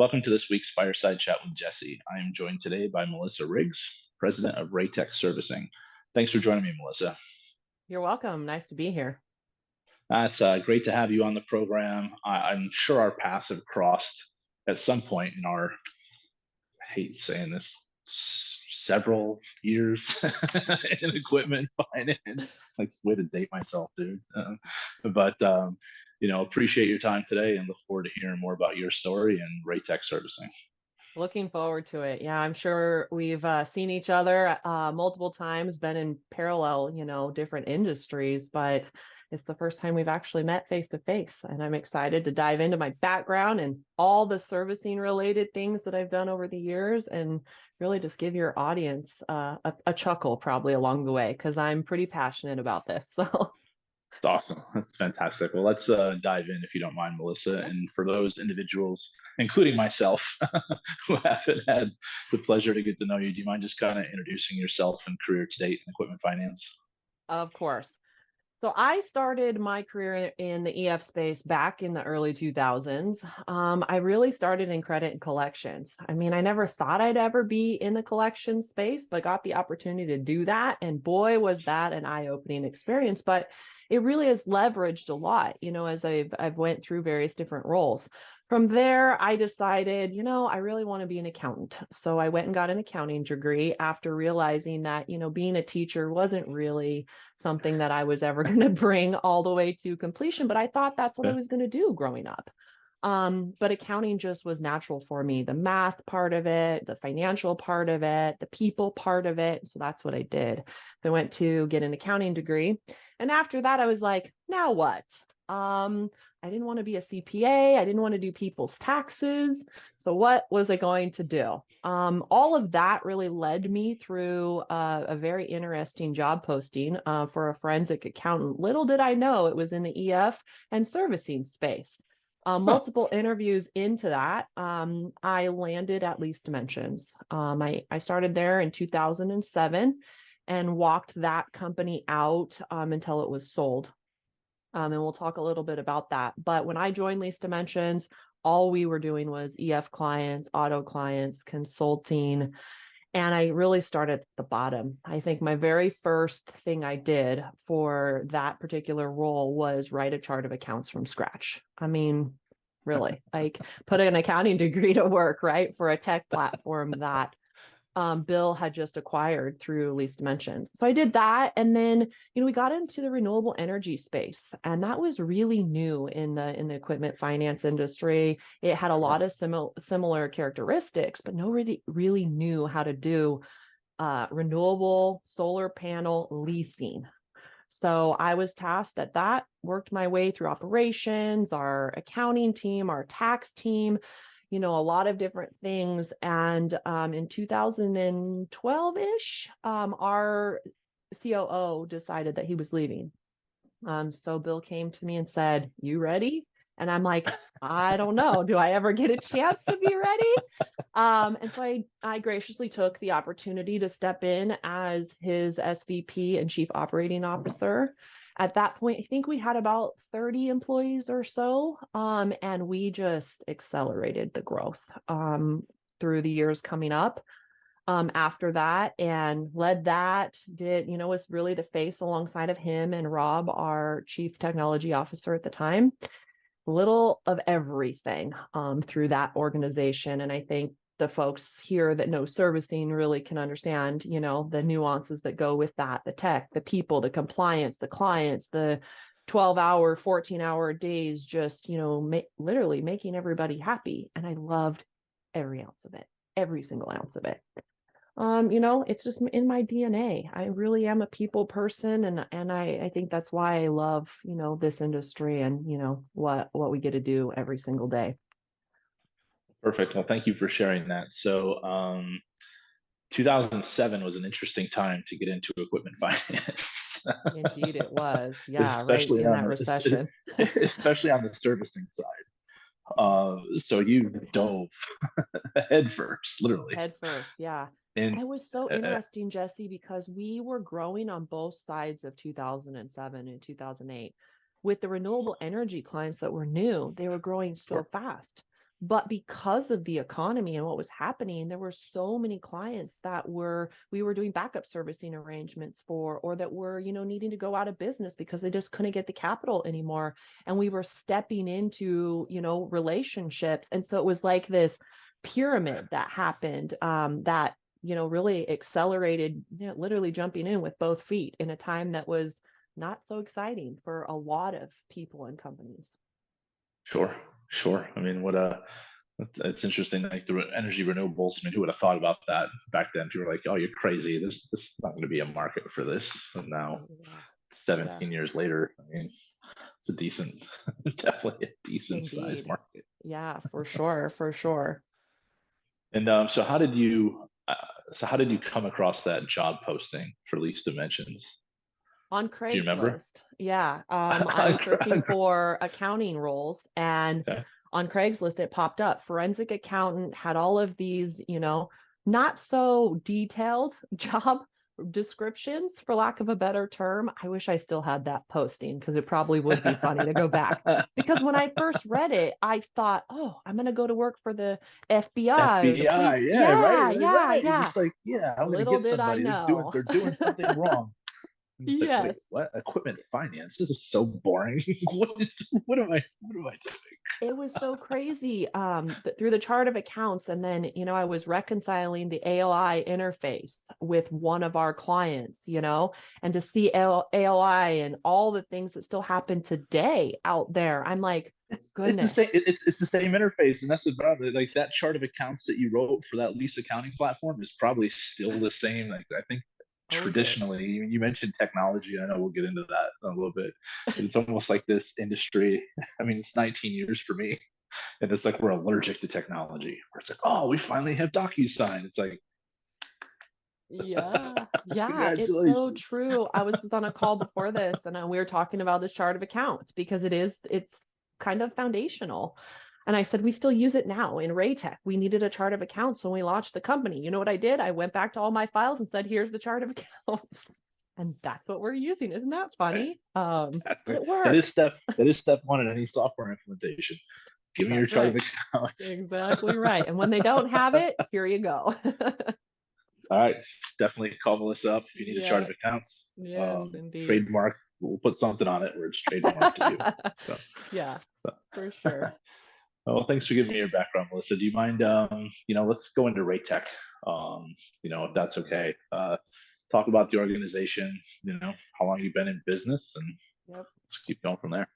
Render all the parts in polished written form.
Welcome to this week's Fireside Chat with Jesse. I am joined today by Melissa Riggs, President of RayTech Servicing. Thanks for joining me, Melissa. You're welcome. Nice to be here. It's great to have you on the program. I'm sure our paths have crossed at some point in our, I hate saying this, several years in equipment finance. Like, way to date myself, dude. Appreciate your time today and look forward to hearing more about your story and RayTech Servicing. Looking forward to it. Yeah, I'm sure we've seen each other multiple times, been in parallel, different industries, but it's the first time we've actually met face to face. And I'm excited to dive into my background and all the servicing related things that I've done over the years and really just give your audience a chuckle probably along the way, because I'm pretty passionate about this. So That's awesome. That's fantastic. Well, let's dive in if you don't mind, Melissa. And for those individuals, including myself, who haven't had the pleasure to get to know you, do you mind just kind of introducing yourself and career to date in equipment finance? of course. So I started my career in the EF space back in the early 2000s. I really started in credit and collections. I mean, I never thought I'd ever be in the collection space, but got the opportunity to do that. And boy, was that an eye-opening experience. But it really has leveraged a lot, as I've went through various different roles. From there, I decided, I really want to be an accountant. So I went and got an accounting degree after realizing that, being a teacher wasn't really something that I was ever going to bring all the way to completion, but I thought that's what I Okay. was going to do growing up. But accounting just was natural for me. The math part of it, the financial part of it, the people part of it. So that's what I did. I went to get an accounting degree. And after that, I was like, now what? I didn't want to be a CPA. I didn't want to do people's taxes. So what was I going to do? All of that really led me through a very interesting job posting for a forensic accountant. Little did I know it was in the EF and servicing space. Huh. Multiple interviews into that, I landed at Least Dimensions. I started there in 2007 and walked that company out until it was sold. And we'll talk a little bit about that. But when I joined Least Dimensions, all we were doing was EF clients, auto clients, consulting, and I really started at the bottom. I think my very first thing I did for that particular role was write a chart of accounts from scratch. I mean, really, like put an accounting degree to work, right, for a tech platform that Bill had just acquired through Least Dimensions. So I did that. And then, we got into the renewable energy space. And that was really new in the equipment finance industry. It had a lot of similar characteristics, but nobody really knew how to do renewable solar panel leasing. So I was tasked at that, worked my way through operations, our accounting team, our tax team, a lot of different things. And in 2012-ish, our COO decided that he was leaving. So Bill came to me and said, "You ready?" And I'm like, "I don't know. Do I ever get a chance to be ready?" And so I graciously took the opportunity to step in as his SVP and Chief Operating Officer. At that point, I think we had about 30 employees or so, and we just accelerated the growth through the years coming up. After that, and led that, was really the face alongside of him and Rob, our Chief Technology Officer at the time. Little of everything through that organization. And I think the folks here that know servicing really can understand, the nuances that go with that, the tech, the people, the compliance, the clients, the 12-hour, 14-hour days, just, literally making everybody happy. And I loved every ounce of it, every single ounce of it. It's just in my DNA. I really am a people person, and I think that's why I love, this industry and, what we get to do every single day. Perfect. Well, thank you for sharing that. So, 2007 was an interesting time to get into equipment finance, Indeed it was. Yeah, right especially in on that recession. especially on the servicing side. So you dove headfirst, literally. Head first, yeah. And It was so uh, interesting, Jesse, because we were growing on both sides of 2007 and 2008. With the renewable energy clients that were new, they were growing so sure. fast. But because of the economy and what was happening, there were so many clients that we were doing backup servicing arrangements for, or that were, needing to go out of business because they just couldn't get the capital anymore. And we were stepping into, relationships. And so it was like this pyramid that happened, that, really accelerated, literally jumping in with both feet in a time that was not so exciting for a lot of people and companies. Sure, sure. I mean, it's interesting. Like the energy renewables. I mean, who would have thought about that back then? People were like, "Oh, you're crazy. There's not going to be a market for this." And now, Yeah. 17 years later, I mean, it's a decent, definitely a decent size Indeed. market. Yeah, for sure, for sure. And so how did you come across that job posting for Lease Dimensions? On Do you remember? Craigslist. Yeah. I was searching for accounting roles, and Okay. on Craigslist it popped up. Forensic accountant, had all of these, not so detailed job descriptions, for lack of a better term. I wish I still had that posting, because it probably would be funny to go back. Because when I first read it, I thought, oh, I'm going to go to work for the FBI or the FBI, police. yeah, right, Yeah, right, yeah, right. yeah. Just like, yeah, I'm gonna Little get did I somebody. know. They're doing something wrong. And it's like, Yes. wait, what? Equipment finance? This is so boring. What am I doing? It was so crazy, through the chart of accounts. And then, I was reconciling the AOI interface with one of our clients, and to see AOI and all the things that still happen today out there. I'm like, It's the same. goodness. It's the same interface, and that's the problem. Like that chart of accounts that you wrote for that lease accounting platform is probably still the same. Like I think Oh, it is. traditionally, you mentioned technology. I know we'll get into that in a little bit, but it's almost like this industry. I mean, it's 19 years for me, and it's like we're allergic to technology. Where it's like, oh, we finally have DocuSign. It's like, Yeah, yeah, it's so congratulations. true. I was just on a call before this, and we were talking about this chart of accounts, because it's kind of foundational. And I said, we still use it now in RayTech. We needed a chart of accounts when we launched the company. You know what I did? I went back to all my files and said, here's the chart of accounts. And that's what we're using. Isn't that funny? But it works. That is step one in any software implementation. Give me your That's chart of right. accounts. Exactly right. And when they don't have it, here you go. All right, definitely call Melissa up if you need a chart Yeah. of accounts. Yes, indeed. Trademark. We'll put something on it where it's trademarked to you. So, Yeah, so. for sure. Well, thanks for giving me your background, Melissa. Do you mind? Let's go into RayTech. If that's okay. Talk about the organization. How long you've been in business, and Yep. let's keep going from there.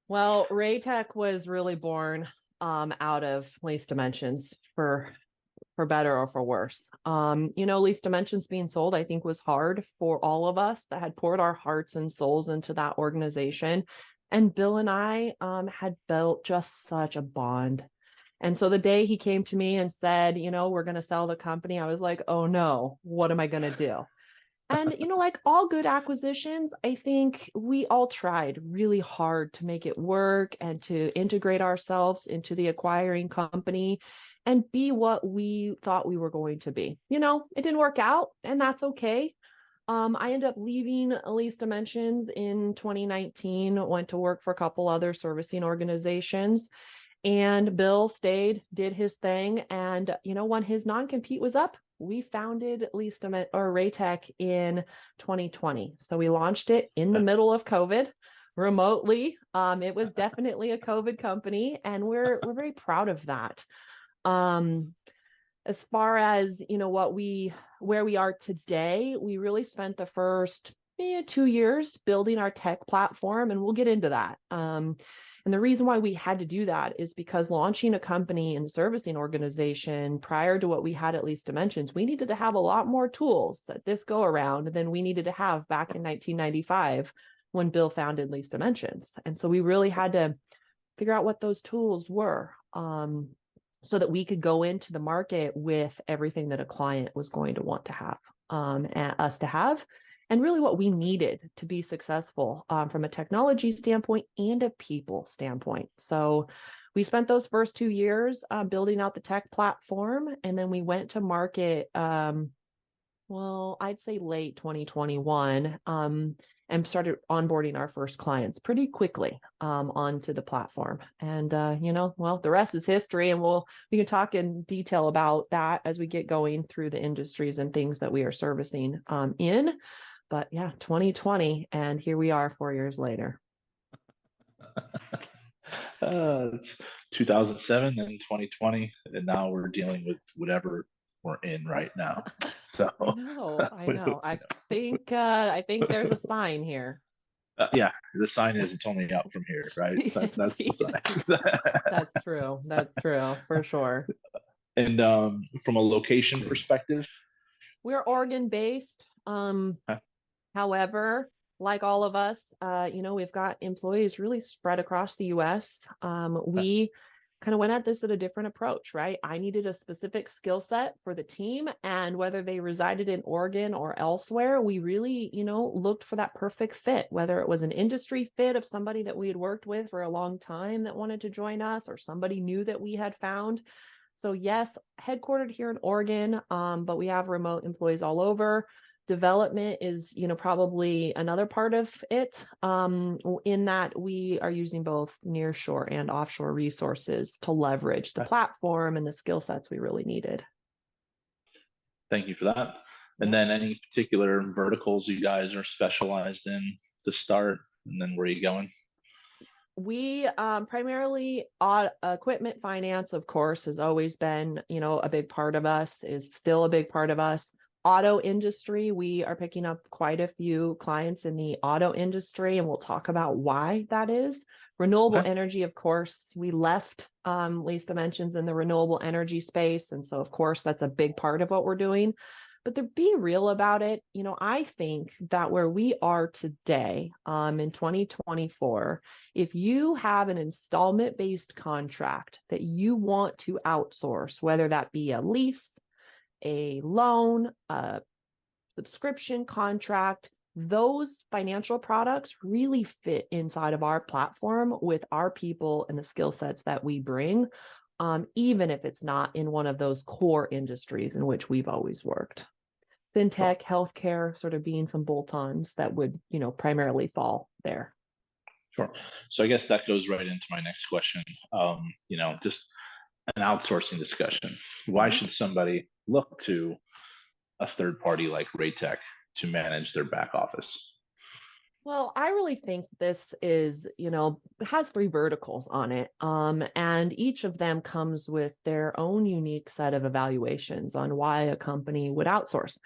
Well, RayTech was really born, out of Lease Dimensions, for better or for worse. Lease Dimensions being sold, I think, was hard for all of us that had poured our hearts and souls into that organization. And Bill and I, had built just such a bond. And so the day he came to me and said, we're going to sell the company, I was like, oh no, what am I going to do? And, like all good acquisitions, I think we all tried really hard to make it work and to integrate ourselves into the acquiring company and be what we thought we were going to be. It didn't work out, and that's okay. I ended up leaving Lease Dimensions in 2019, went to work for a couple other servicing organizations, and Bill stayed, did his thing. And, when his non-compete was up, we founded RayTech in 2020. So we launched it in the middle of COVID remotely. It was definitely a COVID company, and we're very proud of that. As far as, where we are today, we really spent the first 2 years building our tech platform, and we'll get into that. And the reason why we had to do that is because launching a company in the servicing organization prior to what we had at Lease Dimensions, we needed to have a lot more tools at this go around than we needed to have back in 1995 when Bill founded Lease Dimensions. And so we really had to figure out what those tools were, so that we could go into the market with everything that a client was going to want to have, and us to have, and really what we needed to be successful, from a technology standpoint and a people standpoint. So we spent those first 2 years, building out the tech platform, and then we went to market, Well, I'd say late 2021, and started onboarding our first clients pretty quickly onto the platform. And well, the rest is history, and we can talk in detail about that as we get going through the industries and things that we are servicing in. But yeah, 2020, and here we are 4 years later. It's 2007 and 2020, and now we're dealing with whatever we're in right now. So, I know, I we- know. we- I think there's a sign here. yeah, the sign is it's only out from here, right? That's the sign. That's true. That's true for sure. And from a location perspective, We're Oregon based. huh, However, like all of us, we've got employees really spread across the US. huh, We kind of went at this at a different approach, right? I needed a specific skill set for the team, and whether they resided in Oregon or elsewhere, we really, looked for that perfect fit, whether it was an industry fit of somebody that we had worked with for a long time that wanted to join us, or somebody new that we had found. So yes, headquartered here in Oregon, but we have remote employees all over. Development is, probably another part of it, in that we are using both nearshore and offshore resources to leverage the huh. platform and the skill sets we really needed. Thank you for that. And Yep. then any particular verticals you guys are specialized in to start, and then where are you going? We primarily equipment finance, of course, has always been, a big part of us, is still a big part of us. Auto industry, we are picking up quite a few clients in the auto industry, and we'll talk about why that is. Renewable Okay. energy, of course, we left least dimensions in the renewable energy space. And so, of course, that's a big part of what we're doing. But to be real about it, I think that where we are today in 2024, if you have an installment-based contract that you want to outsource, whether that be a lease, a loan, a subscription contract, those financial products really fit inside of our platform with our people and the skill sets that we bring, even if it's not in one of those core industries in which we've always worked. Sure. Fintech, healthcare sort of being some bolt-ons that would, primarily fall there. Sure. So I guess that goes right into my next question. Just an outsourcing discussion. Why Mhm. should somebody look to a third party like RayTech to manage their back office? Well, I really think this is, has three verticals on it. And each of them comes with their own unique set of evaluations on why a company would outsource.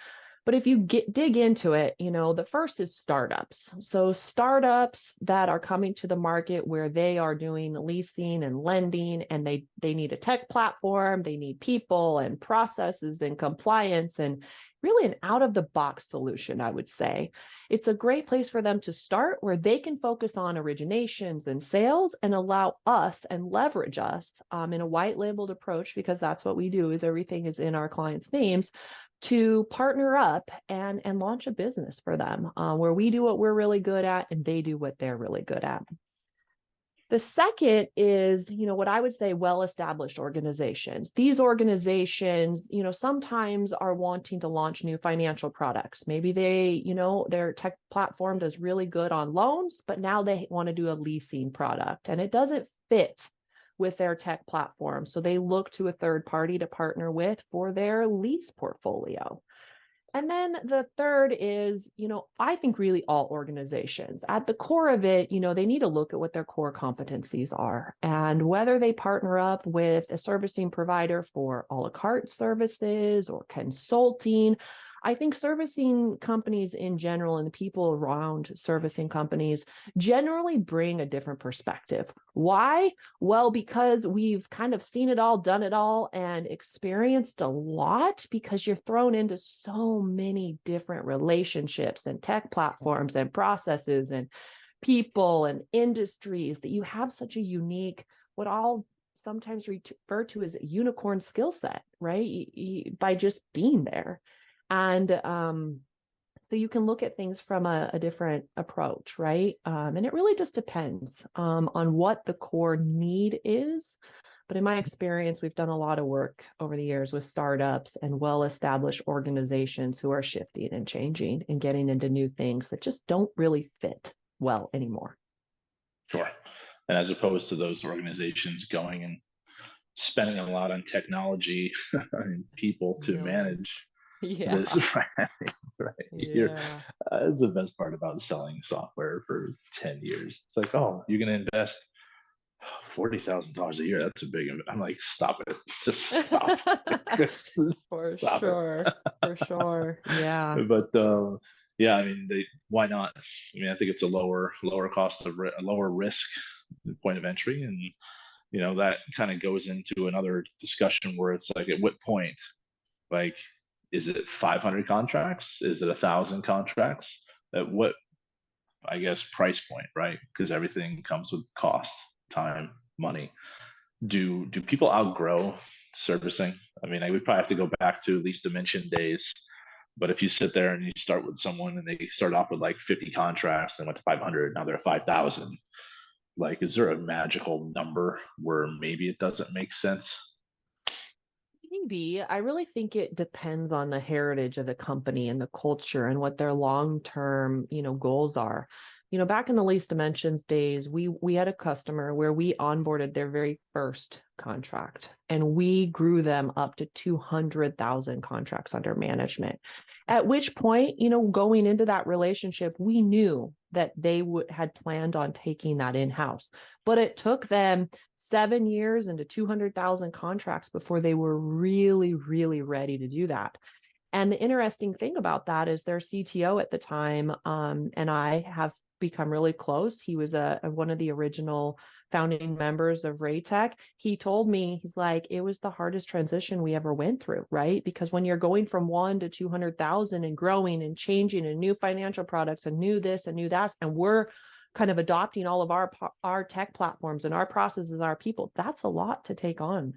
But if you dig into it, the first is startups. So startups that are coming to the market where they are doing leasing and lending, and they need a tech platform, they need people and processes and compliance, and really an out of the box solution, I would say. It's a great place for them to start, where they can focus on originations and sales and allow us and leverage us in a white labeled approach, because that's what we do, is everything is in our clients' names, to partner up and launch a business for them, where we do what we're really good at and they do what they're really good at. The second is, what I would say, well-established organizations. These organizations, sometimes are wanting to launch new financial products. Maybe their tech platform does really good on loans, but now they want to do a leasing product and it doesn't fit with their tech platform. So they look to a third party to partner with for their lease portfolio. And then the third is, I think really all organizations at the core of it, they need to look at what their core competencies are, and whether they partner up with a servicing provider for a la carte services or consulting. I think servicing companies in general and the people around servicing companies generally bring a different perspective. Why? Well, because we've kind of seen it all, done it all, and experienced a lot, because you're thrown into so many different relationships and tech platforms and processes and people and industries, that you have such a unique, what I'll sometimes refer to as a unicorn skill set, right? By just being there. And so you can look at things from a different approach, right? And it really just depends on what the core need is. But in my experience, we've done a lot of work over the years with startups and well-established organizations who are shifting and changing and getting into new things that just don't really fit well anymore. Sure. And as opposed to those organizations going and spending a lot on technology and people to Millions. manage this, Yeah. right? Right. Yeah. That's the best part about selling software for 10 years. It's like, oh, you're going to invest $40,000 a year. That's a big. I'm like, stop it. Just stop. Just For stop it. sure. For sure. Yeah. But yeah, I mean, why not? I mean, I think it's a lower cost of a lower risk point of entry, and that kind of goes into another discussion where it's like, at what point, like, is it 500 contracts? Is it 1,000 contracts? At what, I guess, price point, right? Because everything comes with cost, time, money. Do people outgrow servicing? I mean, I would probably have to go back to at least Dimension days. But if you sit there and you start with someone and they start off with like 50 contracts and went to 500, now they're 5,000. Like, is there a magical number where maybe it doesn't make sense? Maybe. I really think it depends on the heritage of the company and the culture and what their long-term, goals are. Back in the lease dimensions days, we had a customer where we onboarded their very first contract and we grew them up to 200,000 contracts under management. At which point, going into that relationship, we knew that they had planned on taking that in-house, but it took them 7 years into 200,000 contracts before they were really, really ready to do that. And the interesting thing about that is their CTO at the time, and I have become really close. He was one of the original founding members of RayTech. He told me, he's like, it was the hardest transition we ever went through, right? Because when you're going from 1 to 200,000 and growing and changing and new financial products and new this and new that, and we're kind of adopting all of our tech platforms and our processes, our people, that's a lot to take on.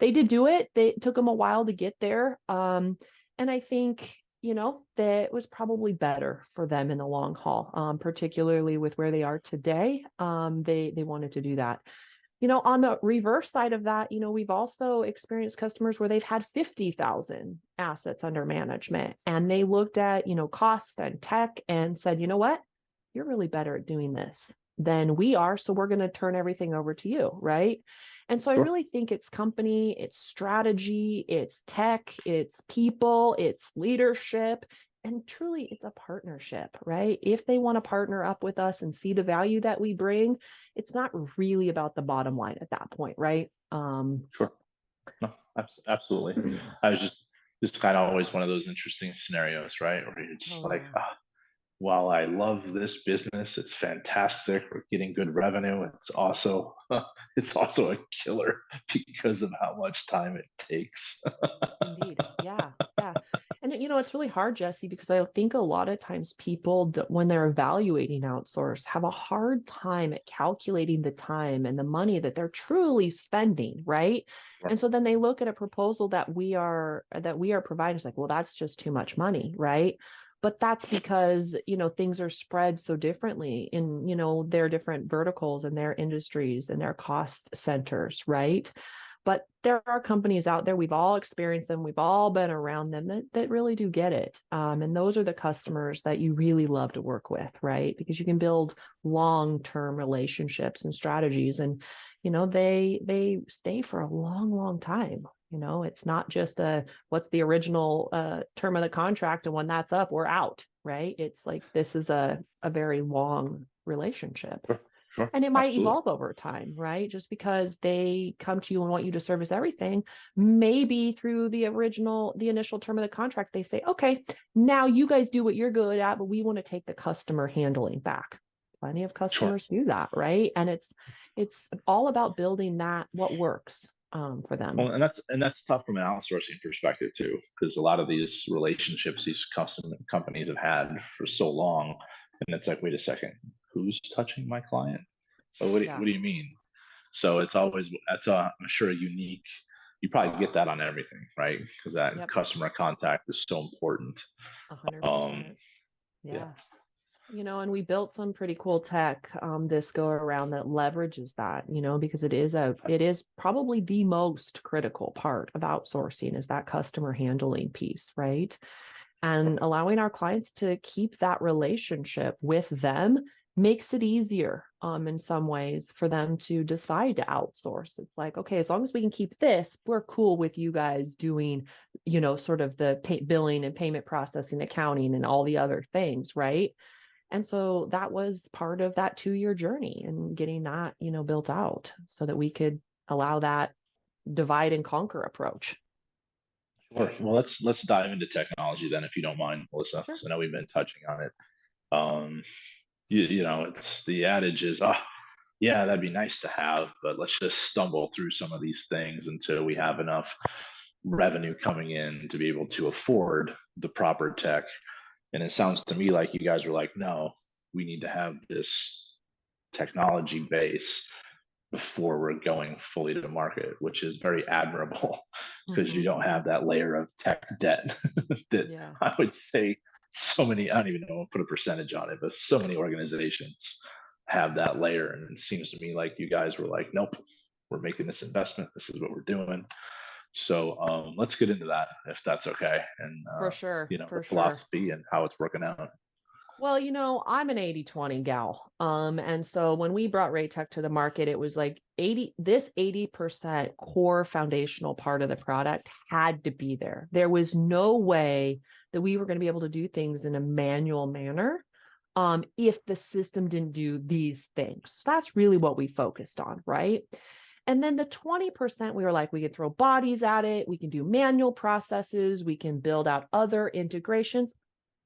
They did do it. It took them a while to get there. And I think, that it was probably better for them in the long haul, particularly with where they are today. They wanted to do that. On the reverse side of that, we've also experienced customers where they've had 50,000 assets under management and they looked at, cost and tech and said, you know what? You're really better at doing this than we are. So we're going to turn everything over to you. Right. And so I Sure. really think it's company, it's strategy, it's tech, it's people, it's leadership, and truly it's a partnership, right? If they want to partner up with us and see the value that we bring, it's not really about the bottom line at that point. Right. Sure. No, absolutely. I was just kind of always one of those interesting scenarios, right? Where you're just Oh like, yeah. while I love this business, it's fantastic. We're getting good revenue. It's also a killer because of how much time it takes. Indeed. Yeah. Yeah. And it's really hard, Jesse, because I think a lot of times people, when they're evaluating outsource, have a hard time at calculating the time and the money that they're truly spending, right? Sure. And so then they look at a proposal that we are providing. It's like, well, that's just too much money, right? But that's because, things are spread so differently in, their different verticals and their industries and their cost centers, right? But there are companies out there, we've all experienced them, we've all been around them that really do get it. And those are the customers that you really love to work with, right? Because you can build long-term relationships and strategies and, they stay for a long, long time. It's not just what's the original term of the contract, and when that's up, we're out, right? It's like this is a very long relationship. Sure. Sure. And it might Absolutely. evolve over time, right? Just because they come to you and want you to service everything, maybe through the initial term of the contract, they say, okay, now you guys do what you're good at, but we want to take the customer handling back. Plenty of Sure. customers do that, right? And it's all about building what works for them. Well, and that's tough from an outsourcing perspective too, because a lot of these relationships these custom companies have had for so long, and it's like, wait a second, who's touching my client? Yeah. What do you mean? So I'm sure a unique. You probably get that on everything, right? Because that Yep. customer contact is so important. Um, 100%. yeah. Yeah. and we built some pretty cool tech this go around that leverages that, because it is probably the most critical part of outsourcing is that customer handling piece, right? And allowing our clients to keep that relationship with them makes it easier in some ways for them to decide to outsource. It's like, okay, as long as we can keep this, we're cool with you guys doing, sort of the billing and payment processing, accounting, and all the other things, right? And so that was part of that 2-year journey and getting that, built out so that we could allow that divide and conquer approach. Sure. Well, let's dive into technology then, if you don't mind, Melissa, Sure. because I know we've been touching on it. Um, it's the adage is, yeah, that'd be nice to have, but let's just stumble through some of these things until we have enough revenue coming in to be able to afford the proper tech. And it sounds to me like you guys were like, no, we need to have this technology base before we're going fully to market, which is very admirable because you don't have that layer of tech debt that Yeah. I would say so many, I don't even know, I'll put a percentage on it, but so many organizations have that layer. And it seems to me like you guys were like, nope, we're making this investment. This is what we're doing. So let's get into that if that's okay. And, For sure. the For sure. philosophy and how it's working out. Well, I'm an 80/20 gal. And so when we brought RayTech to the market, it was like 80% core foundational part of the product had to be there. There was no way that we were going to be able to do things in a manual manner if the system didn't do these things. So that's really what we focused on, right? And then the 20%, we were like, we could throw bodies at it. We can do manual processes. We can build out other integrations.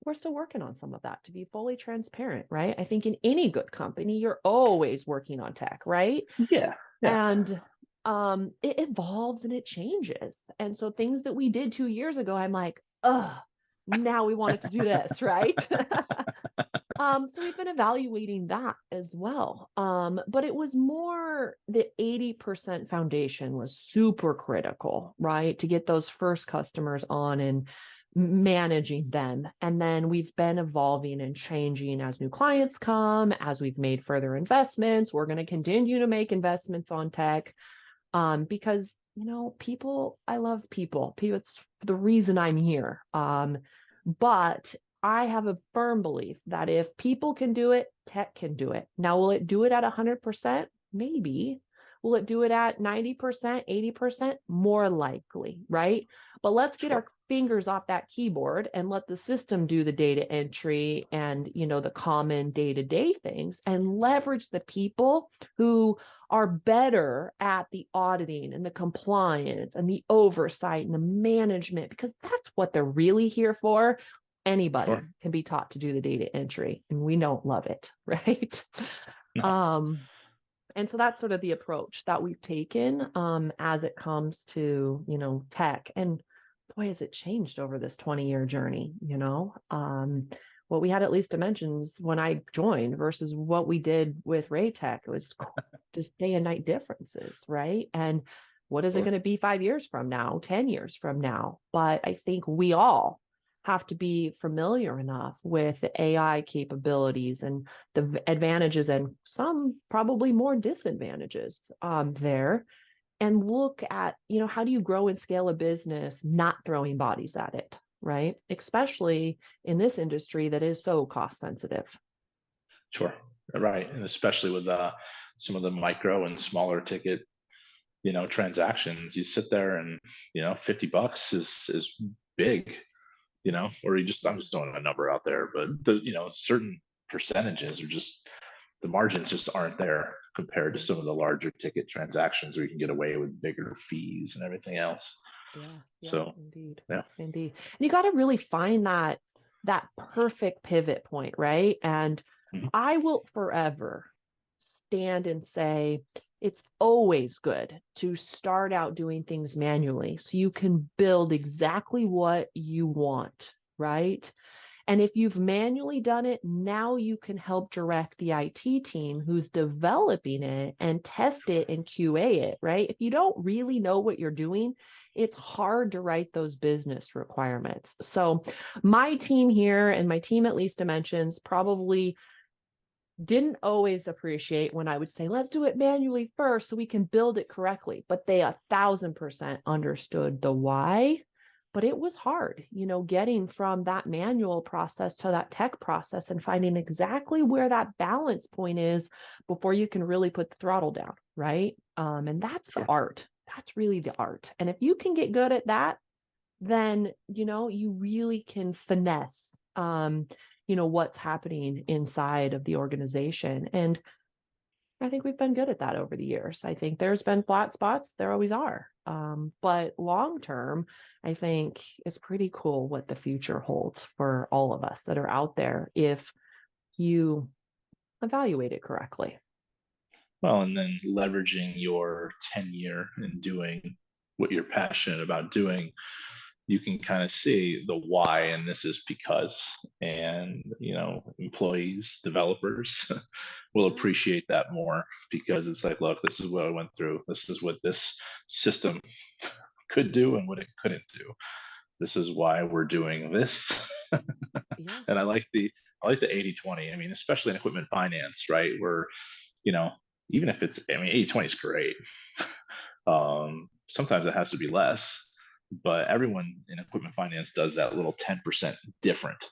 We're still working on some of that, to be fully transparent, right? I think in any good company, you're always working on tech, right? Yeah. Yeah. And it evolves and it changes. And so things that we did 2 years ago, I'm like, now we want it to do this, right? So we've been evaluating that as well. But it was more the 80% foundation was super critical, right? To get those first customers on and managing them. And then we've been evolving and changing as new clients come, as we've made further investments. We're going to continue to make investments on tech because, people, I love people. It's the reason I'm here. But I have a firm belief that if people can do it, tech can do it. Now, will it do it at 100%? Maybe. Will it do it at 90%, 80%? More likely, right? But let's get our fingers off that keyboard and let the system do the data entry and, the common day-to-day things and leverage the people who are better at the auditing and the compliance and the oversight and the management, because that's what they're really here for. Anybody can be taught to do the data entry, and we don't love it, right? No. And so that's sort of the approach that we've taken as it comes to, tech. And boy, has it changed over this 20-year journey, what we had at Least Dimensions when I joined versus what we did with RayTech, it was just day and night differences, right? And what is it going to be 5 years from now, 10 years from now? But I think we all have to be familiar enough with the AI capabilities and the advantages and some probably more disadvantages there, and look at, how do you grow and scale a business not throwing bodies at it, right? Especially in this industry that is so cost sensitive. Sure. Right. And especially with some of the micro and smaller ticket, transactions, you sit there and, $50 is big, or I'm just throwing a number out there, but certain percentages are just, the margins just aren't there compared to some of the larger ticket transactions where you can get away with bigger fees and everything else. Yeah, So, indeed. yeah. Indeed. And you got to really find that perfect pivot point, right? And I will forever stand and say it's always good to start out doing things manually so you can build exactly what you want, right? And if you've manually done it, now you can help direct the IT team who's developing it and test it and QA it, right? If you don't really know what you're doing, it's hard to write those business requirements. So my team here and my team at Least Dimensions probably didn't always appreciate when I would say, let's do it manually first so we can build it correctly. But they 1,000% understood the why. But it was hard, getting from that manual process to that tech process and finding exactly where that balance point is before you can really put the throttle down, right? And that's the art. That's really the art. And if you can get good at that, then, you really can finesse, what's happening inside of the organization. And I think we've been good at that over the years. I think there's been flat spots, there always are. But long term, I think it's pretty cool what the future holds for all of us that are out there if you evaluate it correctly. Well, and then leveraging your tenure and doing what you're passionate about doing, you can kind of see the why, and this is because, and employees, developers will appreciate that more because it's like, look, this is what I went through. This is what this system could do and what it couldn't do. This is why we're doing this. Yeah. And I like the 80/20. I mean, especially in equipment finance, right? Where, even if it's, 80/20 is great. Sometimes it has to be less, but everyone in equipment finance does that little 10% different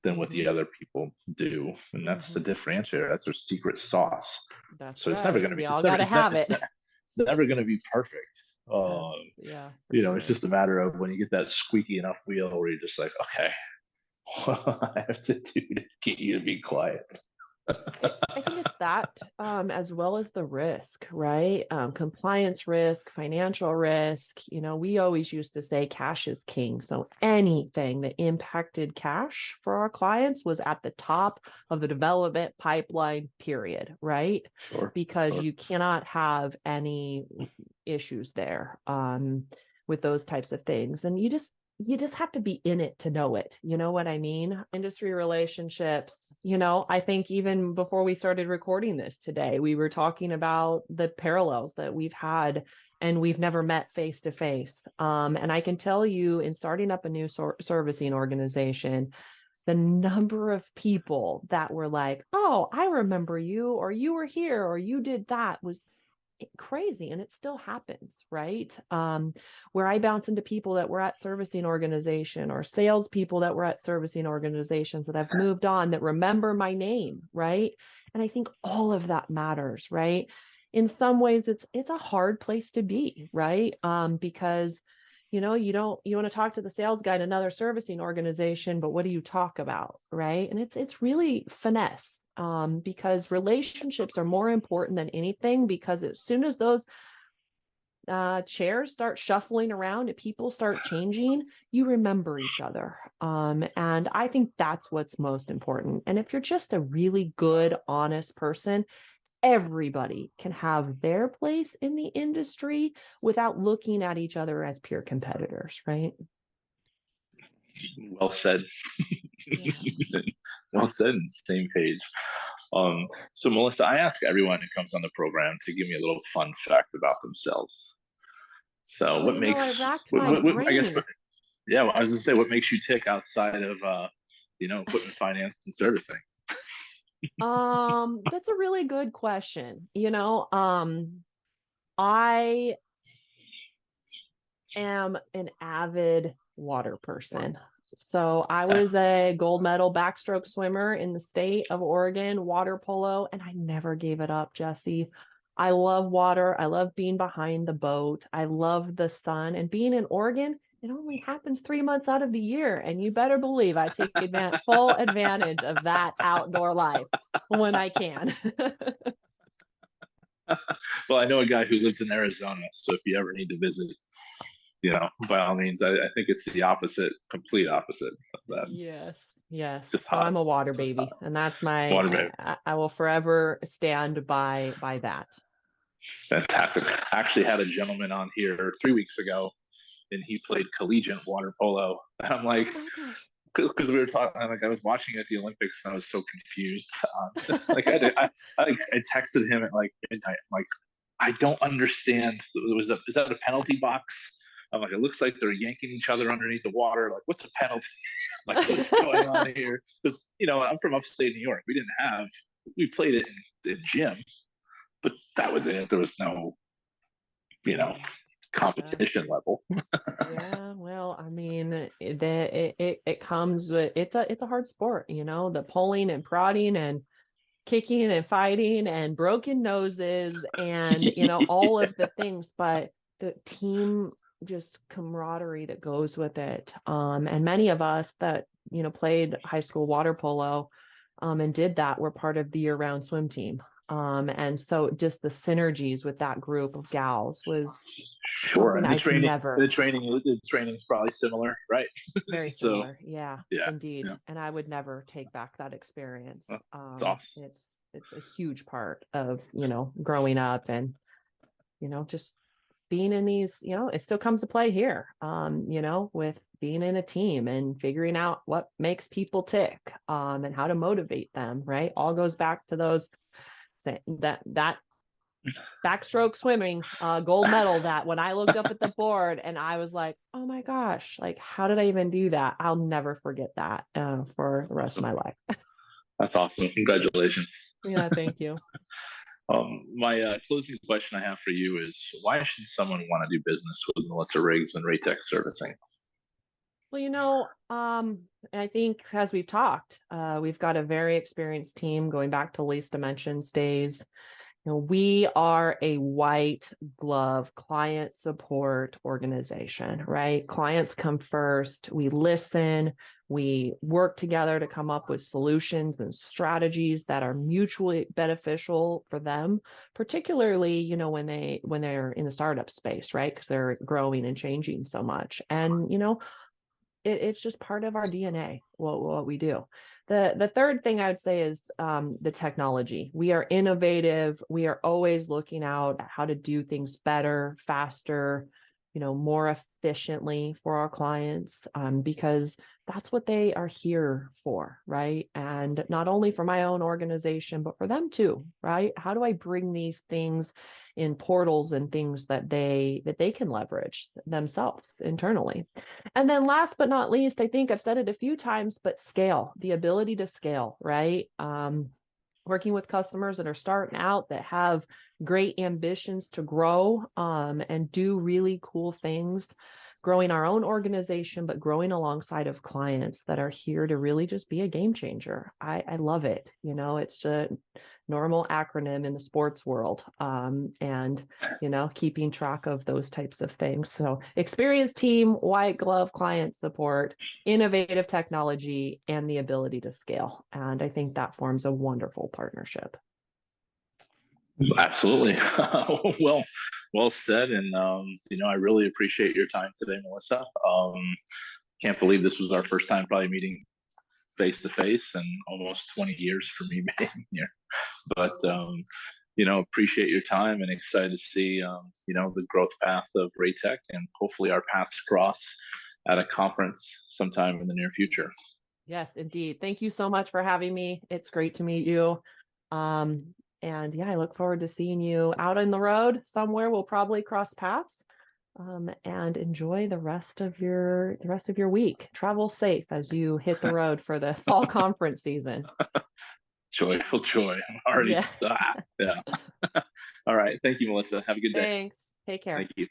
than what the other people do. And that's the differentiator. That's their secret sauce. That's So it's right. never going to be, We all got to have it. it's never going to be perfect. Yeah. It's just a matter of when you get that squeaky enough wheel where you're just like, okay, what I have to do to get you to be quiet. I think it's that, as well as the risk, right? Compliance risk, financial risk. We always used to say cash is king. So anything that impacted cash for our clients was at the top of the development pipeline, period, right? Sure. Because you cannot have any issues there, with those types of things. And you just have to be in it to know it. You know what I mean? Industry relationships. I think even before we started recording this today, we were talking about the parallels that we've had and we've never met face to face. And I can tell you, in starting up a new servicing organization, the number of people that were like, oh, I remember you, or you were here, or you did that, was crazy. And it still happens, right? Where I bounce into people that were at servicing organization or salespeople that were at servicing organizations that have moved on that remember my name, right? And I think all of that matters, right? In some ways, it's a hard place to be, right? Because you want to talk to the sales guy in another servicing organization, but what do you talk about, right? And it's really finesse, because relationships are more important than anything, because as soon as those chairs start shuffling around and people start changing, you remember each other. And I think that's what's most important. And if you're just a really good, honest person, everybody can have their place in the industry without looking at each other as peer competitors, right? Well said. Yeah. Well said, and same page. So Melissa, I ask everyone who comes on the program to give me a little fun fact about themselves. So Oh, what I makes, racked my I guess, brain. yeah, I was gonna say, what makes you tick outside of, equipment finance and servicing? That's a really good question. I am an avid water person. So I was a gold medal backstroke swimmer in the state of Oregon, water polo, and I never gave it up, Jesse. I love water. I love being behind the boat. I love the sun, and being in Oregon, it only happens 3 months out of the year. And you better believe I take full advantage of that outdoor life when I can. Well, I know a guy who lives in Arizona, so if you ever need to visit, by all means, I think it's the opposite, complete opposite of that. Yes. Yes. Just So hot. I'm a water baby, and that's Water baby. I will forever stand by that. Fantastic. I actually had a gentleman on here 3 weeks ago, and he played collegiate water polo. And I'm like, Oh my gosh. because we were talking, like I was watching at the Olympics and I was so confused. Like I texted him at like midnight. I'm like, I don't understand. Is that a penalty box? I'm like, it looks like they're yanking each other underneath the water. Like, what's a penalty? Like, what is going on here? Because I'm from upstate New York. We played it in the gym, but that was it. There was no, you know, competition level. Yeah, well, I mean, it comes with it's a hard sport, the pulling and prodding and kicking and fighting and broken noses and all of the things, but the team just camaraderie that goes with it. And many of us that played high school water polo and did that were part of the year-round swim team. And so just the synergies with that group of gals was Sure. something And the I can training, never. the training's probably similar, right? Very So similar. Yeah, yeah, indeed. yeah, And I would never take back that experience. it's awesome. It's a huge part of, growing up and, just being in these, it still comes to play here, with being in a team and figuring out what makes people tick, and how to motivate them, right? All goes back to those that backstroke swimming gold medal, that when I looked up at the board and I was like, oh my gosh, like how did I even do that? I'll never forget that for the rest of my life. That's awesome. Congratulations. Yeah, thank you. My closing question I have for you is, why should someone want to do business with Melissa Riggs and RayTech Servicing? Well, I think as we've talked, we've got a very experienced team going back to Least Dimensions days. We are a white glove client support organization, right? Clients come first. We listen. We work together to come up with solutions and strategies that are mutually beneficial for them, particularly, when they're in the startup space, right? Because they're growing and changing so much. And, it's just part of our DNA, what we do. The third thing I would say is the technology. We are innovative. We are always looking out at how to do things better, faster, more efficiently for our clients, because that's what they are here for, right? And not only for my own organization, but for them too, right? How do I bring these things in portals and things that they can leverage themselves internally? And then last but not least, I think I've said it a few times, but scale, the ability to scale, right? Working with customers that are starting out, that have great ambitions to grow, and do really cool things, growing our own organization, but growing alongside of clients that are here to really just be a game changer. I love it. It's a normal acronym in the sports world, and keeping track of those types of things. So experienced team, white glove client support, innovative technology, and the ability to scale. And I think that forms a wonderful partnership. Absolutely. Well said. And I really appreciate your time today, Melissa. Can't believe this was our first time probably meeting face to face, and almost 20 years for me being here. But appreciate your time and excited to see the growth path of RayTech, and hopefully our paths cross at a conference sometime in the near future. Yes, indeed. Thank you so much for having me. It's great to meet you. And yeah, I look forward to seeing you out on the road somewhere. We'll probably cross paths, and enjoy the rest of your week. Travel safe as you hit the road for the fall conference season. Joyful joy. I'm already. Yeah. Yeah. All right. Thank you, Melissa. Have a good day. Thanks. Take care. Thank you.